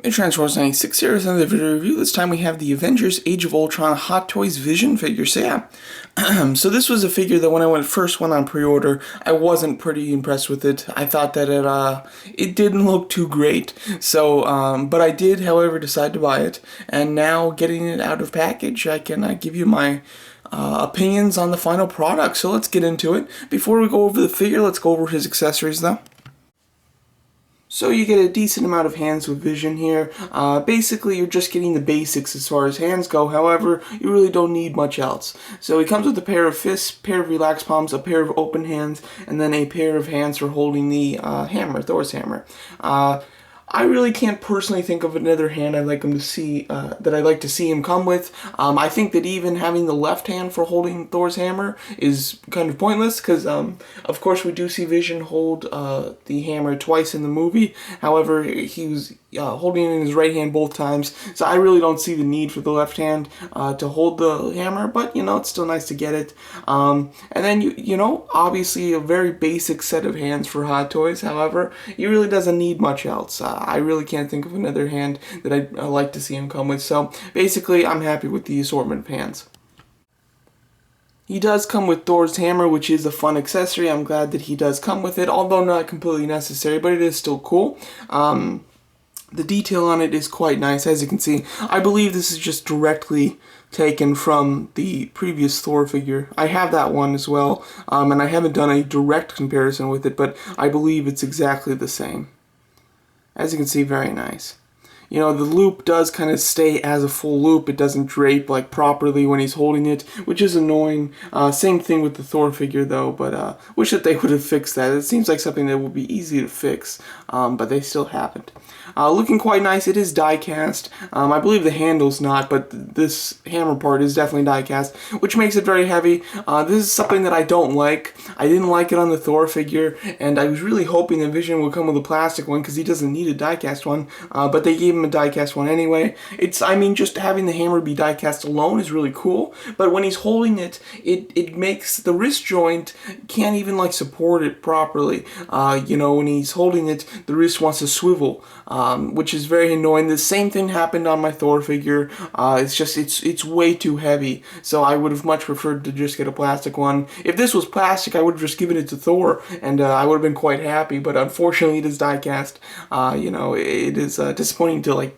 Transformers 96 here is another video review. This time we have the Avengers Age of Ultron Hot Toys Vision figure. So yeah, so this was a figure that when I first went on pre-order, I wasn't pretty impressed with it. I thought that it didn't look too great. So, but I did, however, decide to buy it. And now getting it out of package, I can give you my opinions on the final product. So let's get into it. Before we go over the figure, let's go over his accessories though. So you get a decent amount of hands with Vision here. Basically, you're just getting the basics as far as hands go. However, you really don't need much else. So he comes with a pair of fists, pair of relaxed palms, a pair of open hands, and then a pair of hands for holding the hammer, Thor's hammer. I really can't personally think of another hand I'd like him to see that I'd like to see him come with. I think that even having the left hand for holding Thor's hammer is kind of pointless because, of course, we do see Vision hold the hammer twice in the movie. However, he was holding it in his right hand both times, so I really don't see the need for the left hand to hold the hammer. But you know, it's still nice to get it. And then you know, obviously a very basic set of hands for Hot Toys. However, he really doesn't need much else. I really can't think of another hand that I'd like to see him come with. So basically, I'm happy with the assortment of hands. He does come with Thor's hammer, which is a fun accessory. I'm glad that he does come with it, although not completely necessary, but it is still cool. The detail on it is quite nice, as you can see. I believe this is just directly taken from the previous Thor figure. I have that one as well, and I haven't done a direct comparison with it, but I believe it's exactly the same. As you can see, very nice. You know, the loop does kind of stay as a full loop. It doesn't drape like properly when he's holding it, which is annoying. Same thing with the Thor figure though, but wish that they would have fixed that. It seems like something that would be easy to fix, but they still haven't. Looking quite nice. It is die cast. I believe the handle's not, but this hammer part is definitely die cast, which makes it very heavy. This is something that I don't like. I didn't like it on the Thor figure, and I was really hoping that Vision would come with a plastic one because he doesn't need a die cast one, but they gave him a die-cast one anyway. I mean, just having the hammer be die-cast alone is really cool, but when he's holding it, it makes the wrist joint can't even like support it properly. You know, when he's holding it, the wrist wants to swivel, which is very annoying. The same thing happened on my Thor figure. It's way too heavy, so I would have much preferred to just get a plastic one. If this was plastic, I would have just given it to Thor, and I would have been quite happy, but unfortunately it is die-cast. You know, it is disappointing to like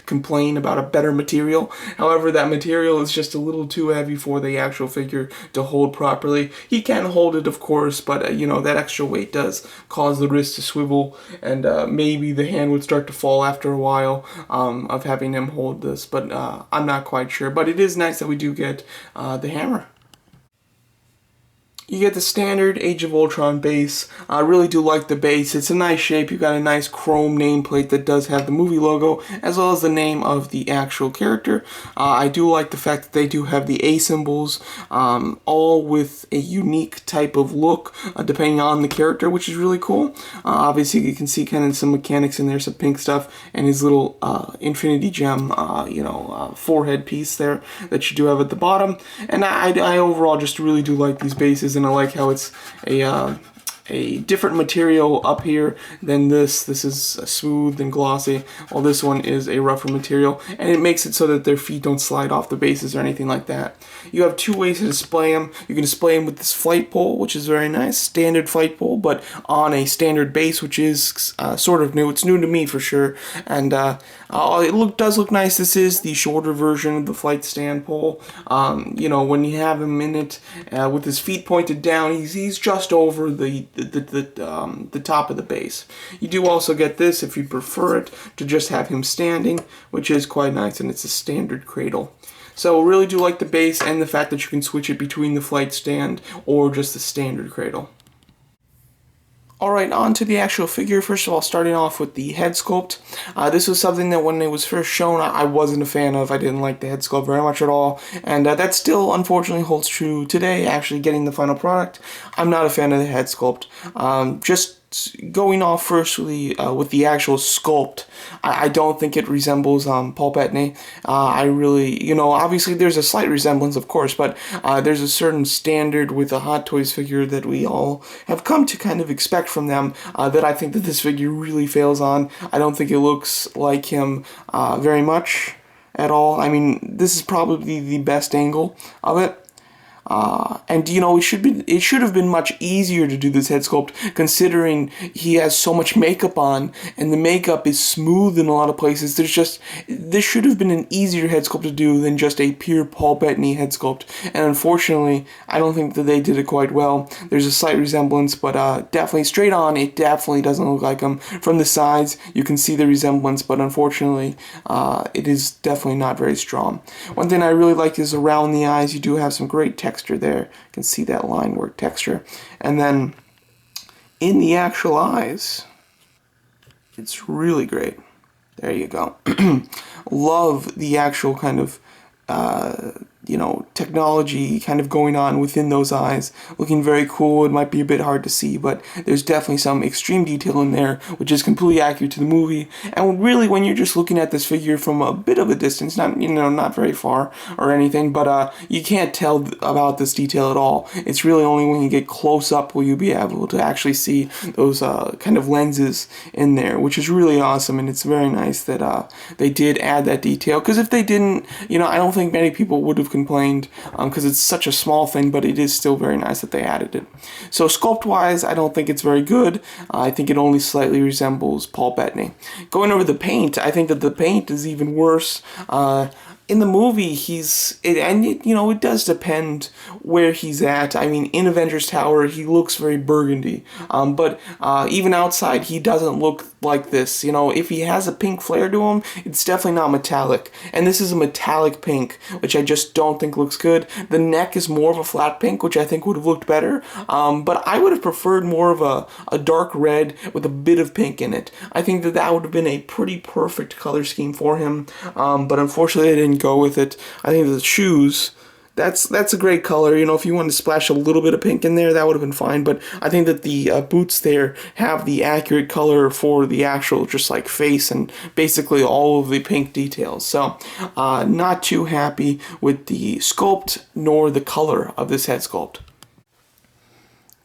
complain about a better material. However, that material is just a little too heavy for the actual figure to hold properly. He can hold it, of course, but you know, that extra weight does cause the wrist to swivel, and maybe the hand would start to fall after a while of having him hold this, but I'm not quite sure. But it is nice that we do get the hammer. You get the standard Age of Ultron base. I really do like the base. It's a nice shape. You've got a nice chrome nameplate that does have the movie logo, as well as the name of the actual character. I do like the fact that they do have the A symbols, all with a unique type of look, depending on the character, which is really cool. Obviously, you can see kind of some mechanics in there, some pink stuff, and his little infinity gem, forehead piece there that you do have at the bottom. And I overall just really do like these bases. And I like how it's a different material up here than this. This is smooth and glossy, while this one is a rougher material, and it makes it so that their feet don't slide off the bases or anything like that. You have two ways to display them. You can display them with this flight pole, which is very nice, standard flight pole, but on a standard base, which is sort of new. It's new to me for sure, and it does look nice. This is the shorter version of the flight stand pole. You know, when you have him in it with his feet pointed down, he's just over the top of the base. You do also get this, if you prefer it, to just have him standing, which is quite nice, and it's a standard cradle. So I really do like the base and the fact that you can switch it between the flight stand or just the standard cradle. Alright, on to the actual figure. First of all, starting off with the head sculpt. This was something that when it was first shown, I wasn't a fan of. I didn't like the head sculpt very much at all, and that still unfortunately holds true today, actually getting the final product. I'm not a fan of the head sculpt. Just going off firstly with the actual sculpt, I don't think it resembles Paul Bettany. I really, obviously there's a slight resemblance, of course, but there's a certain standard with the Hot Toys figure that we all have come to kind of expect from them that I think that this figure really fails on. I don't think it looks like him very much at all. I mean, this is probably the best angle of it. And it should have been much easier to do this head sculpt, considering he has so much makeup on, and the makeup is smooth in a lot of places. This should have been an easier head sculpt to do than just a pure Paul Bettany head sculpt. And unfortunately, I don't think that they did it quite well. There's a slight resemblance, but definitely straight on, it definitely doesn't look like him. From the sides, you can see the resemblance, but unfortunately, it is definitely not very strong. One thing I really like is around the eyes. You do have some great texture there. You can see that line work texture. And then in the actual eyes, it's really great. There you go. Love the actual kind of technology kind of going on within those eyes. Looking very cool. It might be a bit hard to see, but there's definitely some extreme detail in there, which is completely accurate to the movie. And really, when you're just looking at this figure from a bit of a distance, not very far or anything, but you can't tell about this detail at all. It's really only when you get close up will you be able to actually see those kind of lenses in there, which is really awesome. And it's very nice that they did add that detail, because if they didn't, I don't think many people would have complained, because it's such a small thing, but it is still very nice that they added it. So sculpt-wise, I don't think it's very good. I think it only slightly resembles Paul Bettany. Going over the paint, I think that the paint is even worse. In the movie, it does depend where he's at. I mean, in Avengers Tower, he looks very burgundy. But even outside, he doesn't look like this. If he has a pink flare to him, it's definitely not metallic. And this is a metallic pink, which I just don't think looks good. The neck is more of a flat pink, which I think would have looked better. But I would have preferred more of a dark red with a bit of pink in it. I think that would have been a pretty perfect color scheme for him. But unfortunately, they didn't go with it. I think the shoes, that's a great color. If you wanted to splash a little bit of pink in there, that would have been fine. But I think that the boots there have the accurate color for the actual just like face and basically all of the pink details. So not too happy with the sculpt nor the color of this head sculpt.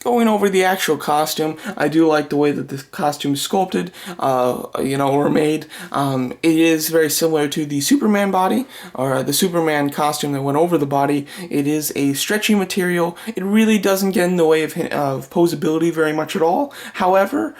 Going over the actual costume, I do like the way that the costume is sculpted, or made. It is very similar to the Superman body, or the Superman costume that went over the body. It is a stretchy material. It really doesn't get in the way of posability very much at all. However,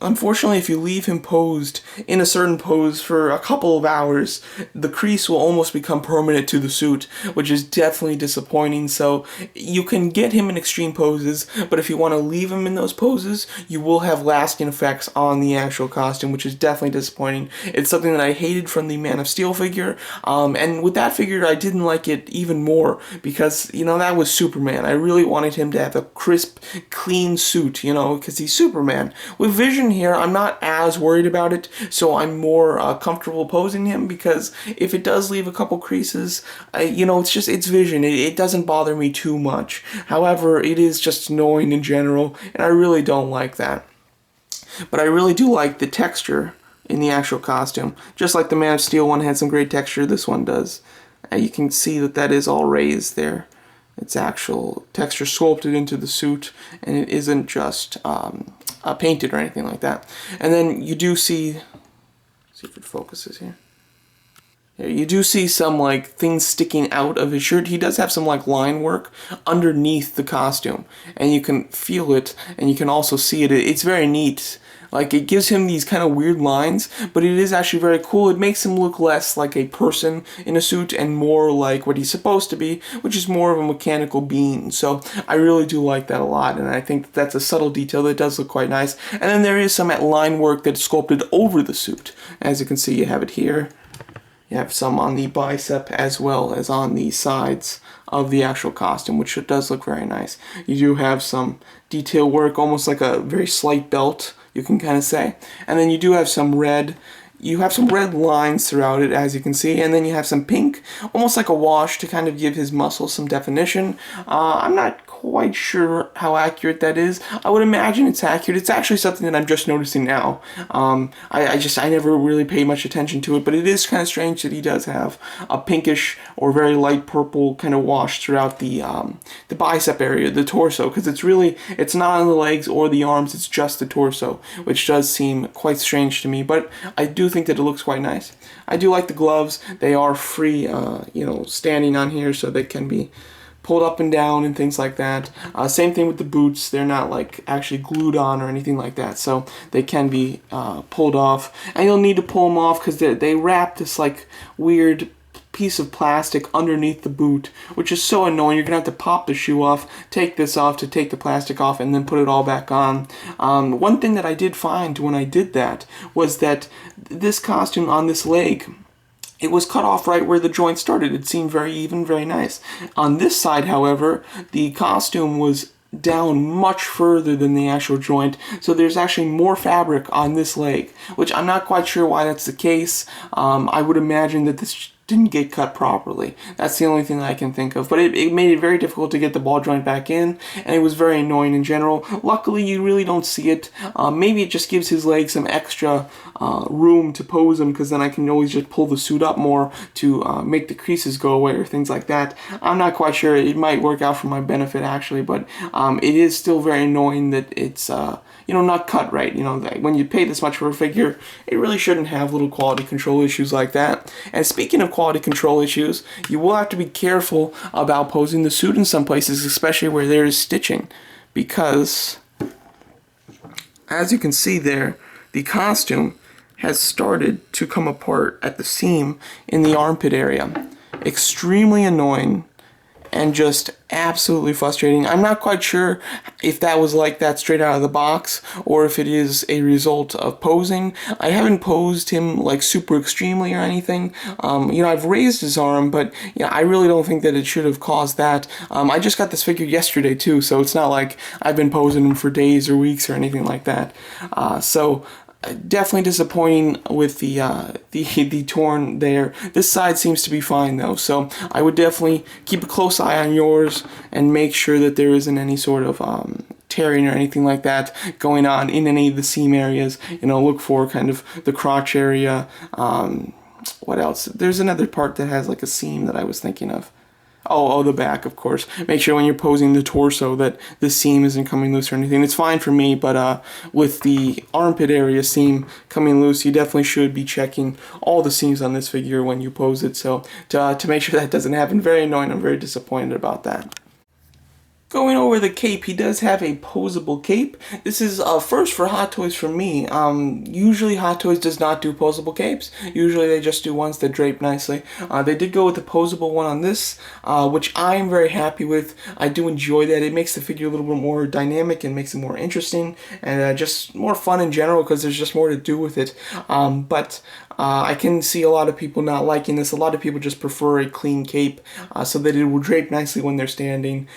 unfortunately, if you leave him posed in a certain pose for a couple of hours, the crease will almost become permanent to the suit, which is definitely disappointing. So you can get him in extreme poses, but if you want to leave him in those poses, you will have lasting effects on the actual costume, which is definitely disappointing. It's something that I hated from the Man of Steel figure, and with that figure, I didn't like it even more because, that was Superman. I really wanted him to have a crisp, clean suit, because he's Superman. With Vision here, I'm not as worried about it, so I'm more comfortable posing him, because if it does leave a couple creases, it's Vision. It doesn't bother me too much. However, it is just annoying in general, and I really don't like that. But I really do like the texture in the actual costume. Just like the Man of Steel one had some great texture, this one does. You can see that is all raised there. It's actual texture sculpted into the suit, and it isn't just painted or anything like that. And then you do see if it focuses here. Yeah, you do see some things sticking out of his shirt. He does have some line work underneath the costume, and you can feel it, and you can also see it. It's very neat. It gives him these kind of weird lines, but it is actually very cool. It makes him look less like a person in a suit and more like what he's supposed to be, which is more of a mechanical being. So I really do like that a lot, and I think that's a subtle detail that does look quite nice. And then there is some line work that's sculpted over the suit. As you can see, you have it here. You have some on the bicep as well as on the sides of the actual costume, which does look very nice. You do have some detail work, almost like a very slight belt, you can kind of say. And then you do have some red. You have some red lines throughout it, as you can see, and then you have some pink, almost like a wash to kind of give his muscles some definition. I'm not quite sure how accurate that is. I would imagine it's accurate. It's actually something that I'm just noticing now. I never really paid much attention to it, but it is kind of strange that he does have a pinkish or very light purple kind of wash throughout the bicep area, the torso, because it's not on the legs or the arms, it's just the torso, which does seem quite strange to me, but I do think that it looks quite nice. I do like the gloves. They are free, standing on here, so they can be pulled up and down and things like that. Same thing with the boots. They're not like actually glued on or anything like that, so they can be pulled off. And you'll need to pull them off because they wrap this like weird piece of plastic underneath the boot, which is so annoying. You're gonna have to pop the shoe off, take this off to take the plastic off, and then put it all back on. One thing that I did find when I did that was that this costume on this leg, it was cut off right where the joint started. It seemed very even, very nice. On this side, however, the costume was down much further than the actual joint, so there's actually more fabric on this leg, which I'm not quite sure why that's the case. I would imagine that this didn't get cut properly. That's the only thing that I can think of. But it made it very difficult to get the ball joint back in, and it was very annoying in general. Luckily, you really don't see it. Maybe it just gives his leg some extra room to pose him, because then I can always just pull the suit up more to make the creases go away or things like that. I'm not quite sure. It might work out for my benefit, actually, but it is still very annoying that it's not cut right. When you pay this much for a figure, it really shouldn't have little quality control issues like that. And speaking of quality control issues, you will have to be careful about posing the suit in some places, especially where there is stitching, because as you can see there, the costume has started to come apart at the seam in the armpit area. Extremely annoying and just absolutely frustrating. I'm not quite sure if that was like that straight out of the box or if it is a result of posing. I haven't posed him like super extremely or anything. I've raised his arm, but I really don't think that it should have caused that. I just got this figure yesterday too, so it's not like I've been posing him for days or weeks or anything like that. Definitely disappointing with the torn there. This side seems to be fine though, so I would definitely keep a close eye on yours and make sure that there isn't any sort of tearing or anything like that going on in any of the seam areas. Look for kind of the crotch area. What else? There's another part that has like a seam that I was thinking of. Oh, the back, of course. Make sure when you're posing the torso that the seam isn't coming loose or anything. It's fine for me, but with the armpit area seam coming loose, you definitely should be checking all the seams on this figure when you pose it. So to make sure that doesn't happen, very annoying. I'm very disappointed about that. Going over the cape, he does have a posable cape. This is a first for Hot Toys for me. Usually Hot Toys does not do posable capes. Usually they just do ones that drape nicely. They did go with the posable one on this, which I am very happy with. I do enjoy that. It makes the figure a little bit more dynamic and makes it more interesting and just more fun in general because there's just more to do with it. I can see a lot of people not liking this. A lot of people just prefer a clean cape so that it will drape nicely when they're standing.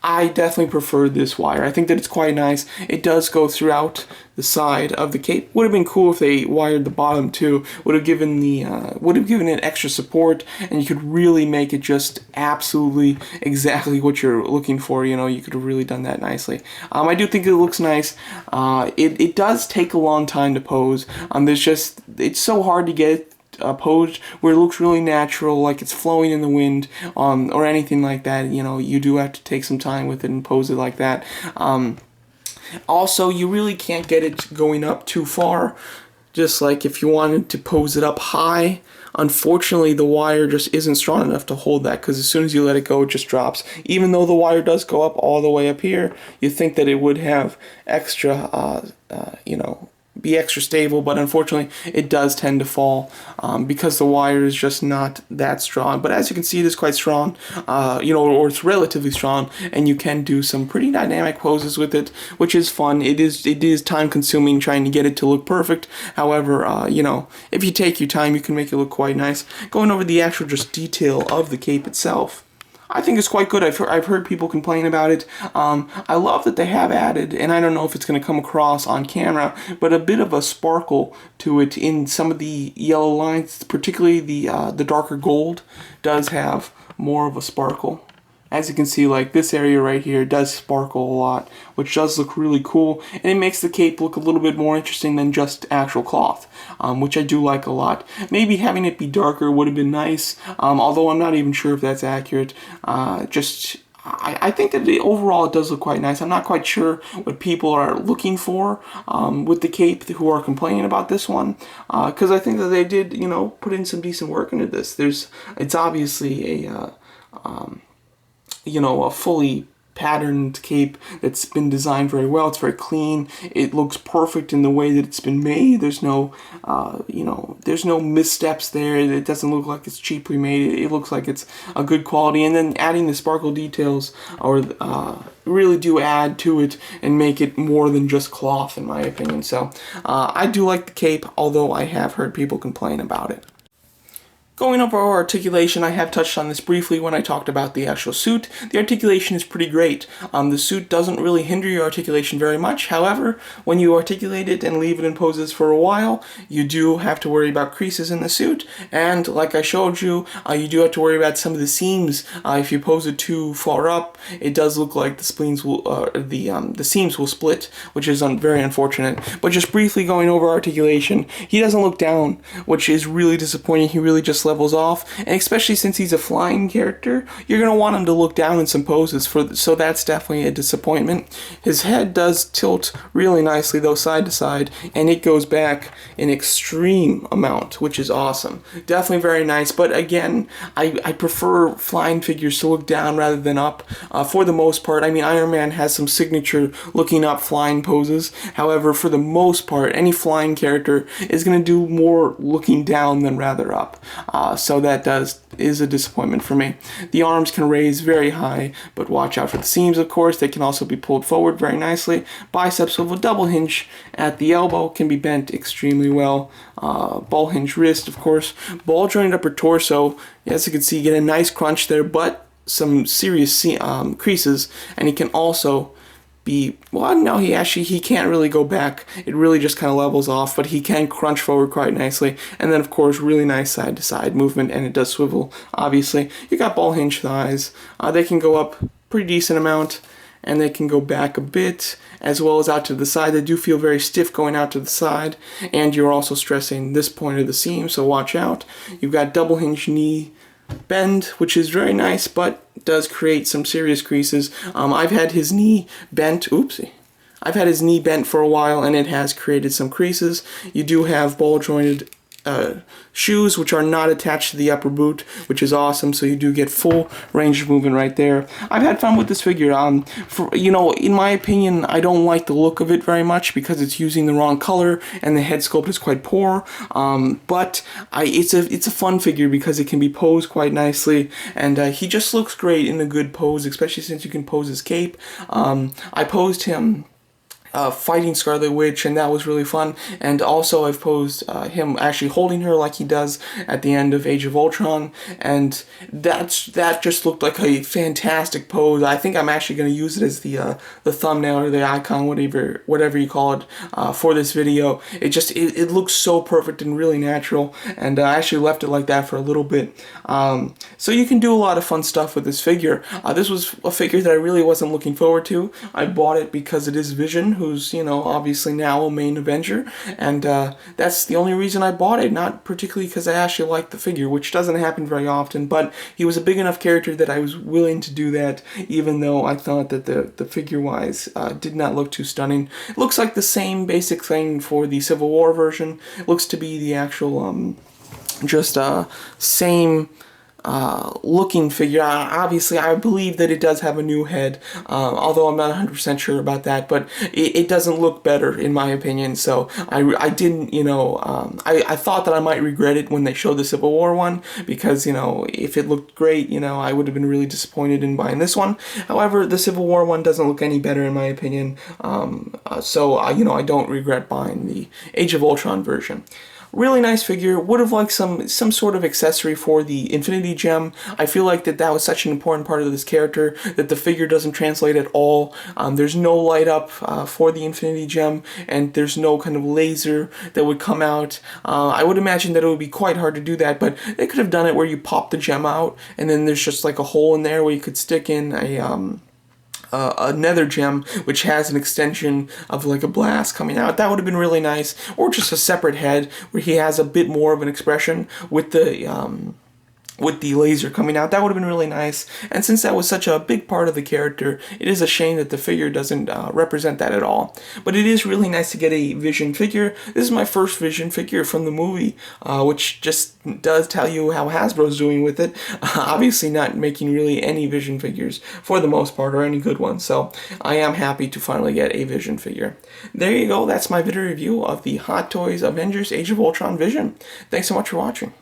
I definitely prefer this wire. I think that it's quite nice. It does go throughout the side of the cape. Would have been cool if they wired the bottom too. Would have given it extra support, and you could really make it just absolutely exactly what you're looking for. You could have really done that nicely. I do think it looks nice. It does take a long time to pose. It's so hard to get posed where it looks really natural, like it's flowing in the wind, or anything like that. You do have to take some time with it and pose it like that. Also, you really can't get it going up too far. Just like if you wanted to pose it up high, unfortunately the wire just isn't strong enough to hold that, because as soon as you let it go, it just drops. Even though the wire does go up all the way up here, you think that it would have extra, be extra stable, but unfortunately it does tend to fall because the wire is just not that strong. But as you can see, it is quite strong, or it's relatively strong, and you can do some pretty dynamic poses with it, which is fun. It is time consuming trying to get it to look perfect. However, if you take your time, you can make it look quite nice. Going over the actual just detail of the cape itself, I think it's quite good. I've heard people complain about it. I love that they have added, and I don't know if it's going to come across on camera, but a bit of a sparkle to it in some of the yellow lines, particularly the darker gold does have more of a sparkle. As you can see, like this area right here does sparkle a lot, which does look really cool, and it makes the cape look a little bit more interesting than just actual cloth, which I do like a lot. Maybe having it be darker would have been nice, although I'm not even sure if that's accurate. I think that overall it does look quite nice. I'm not quite sure what people are looking for with the cape who are complaining about this one, because I think that they did, you know, put in some decent work into this. It's obviously a you know, a fully patterned cape that's been designed very well. It's very clean. It looks perfect in the way that it's been made. There's no, you know, there's no missteps there. It doesn't look like it's cheaply made. It looks like it's a good quality. And then adding the sparkle details really do add to it and make it more than just cloth, in my opinion. So I do like the cape, although I have heard people complain about it. Going over our articulation, I have touched on this briefly when I talked about the actual suit. The articulation is pretty great. The suit doesn't really hinder your articulation very much. However, when you articulate it and leave it in poses for a while, you do have to worry about creases in the suit. And like I showed you, you do have to worry about some of the seams. If you pose it too far up, it does look like the spleens will, the seams will split, which is very unfortunate. But just briefly going over articulation, he doesn't look down, which is really disappointing. He really just levels off, and especially since he's a flying character, you're going to want him to look down in some poses, so that's definitely a disappointment. His head does tilt really nicely though, side to side, and it goes back an extreme amount, which is awesome. Definitely very nice, but again, I prefer flying figures to look down rather than up for the most part. I mean, Iron Man has some signature looking up flying poses. However, for the most part, any flying character is going to do more looking down than rather up. So that is a disappointment for me. The arms can raise very high, but watch out for the seams, of course. They can also be pulled forward very nicely. Biceps with a double hinge at the elbow can be bent extremely well. Ball hinge wrist, of course. Ball jointed upper torso. As you can see, you get a nice crunch there, but some serious creases, and he can also well, no, he can't really go back. It really just kind of levels off, but he can crunch forward quite nicely. And then, of course, really nice side-to-side movement, and it does swivel, obviously. You got ball hinge thighs. They can go up pretty decent amount, and they can go back a bit, as well as out to the side. They do feel very stiff going out to the side, and you're also stressing this point of the seam, so watch out. You've got double hinge knee bend, which is very nice, but does create some serious creases. I've had his knee bent, I've had his knee bent for a while, and it has created some creases. You do have ball jointed shoes, which are not attached to the upper boot, which is awesome, so you do get full range of movement right there. I've had fun with this figure. You know, in my opinion, I don't like the look of it very much because it's using the wrong color and the head sculpt is quite poor, but it's a fun figure because it can be posed quite nicely, and he just looks great in a good pose, especially since you can pose his cape. I posed him fighting Scarlet Witch, and that was really fun. And also I've posed him actually holding her like he does at the end of Age of Ultron, and that just looked like a fantastic pose. I think I'm actually going to use it as the thumbnail or the icon, whatever you call it, for this video. It looks so perfect and really natural, and I actually left it like that for a little bit. So you can do a lot of fun stuff with this figure. This was a figure that I really wasn't looking forward to. I bought it because it is Vision, who's, you know, obviously now a main Avenger, and that's the only reason I bought it, not particularly because I actually liked the figure, which doesn't happen very often, but he was a big enough character that I was willing to do that, even though I thought that the figure-wise did not look too stunning. It looks like the same basic thing for the Civil War version. It looks to be the actual, same looking figure. Obviously, I believe that it does have a new head, although I'm not 100% sure about that, but it doesn't look better, in my opinion, so I didn't, you know, I thought that I might regret it when they showed the Civil War one, because, you know, if it looked great, you know, I would have been really disappointed in buying this one. However, the Civil War one doesn't look any better, in my opinion, so, you know, I don't regret buying the Age of Ultron version. really nice figure. Would have liked some sort of accessory for the Infinity Gem. I feel like that was such an important part of this character that the figure doesn't translate at all. There's no light up for the Infinity Gem, and there's no kind of laser that would come out. I would imagine that it would be quite hard to do that, but they could have done it where you pop the gem out, and then there's just like a hole in there where you could stick in a nether gem, which has an extension of like a blast coming out. That would have been really nice. Or just a separate head where he has a bit more of an expression with the laser coming out. That would have been really nice. And since that was such a big part of the character, it is a shame that the figure doesn't represent that at all. But it is really nice to get a Vision figure. This is my first Vision figure from the movie, which just does tell you how Hasbro's doing with it. Obviously not making really any Vision figures for the most part, or any good ones. So I am happy to finally get a Vision figure. There you go. That's my video review of the Hot Toys Avengers Age of Ultron Vision. Thanks so much for watching.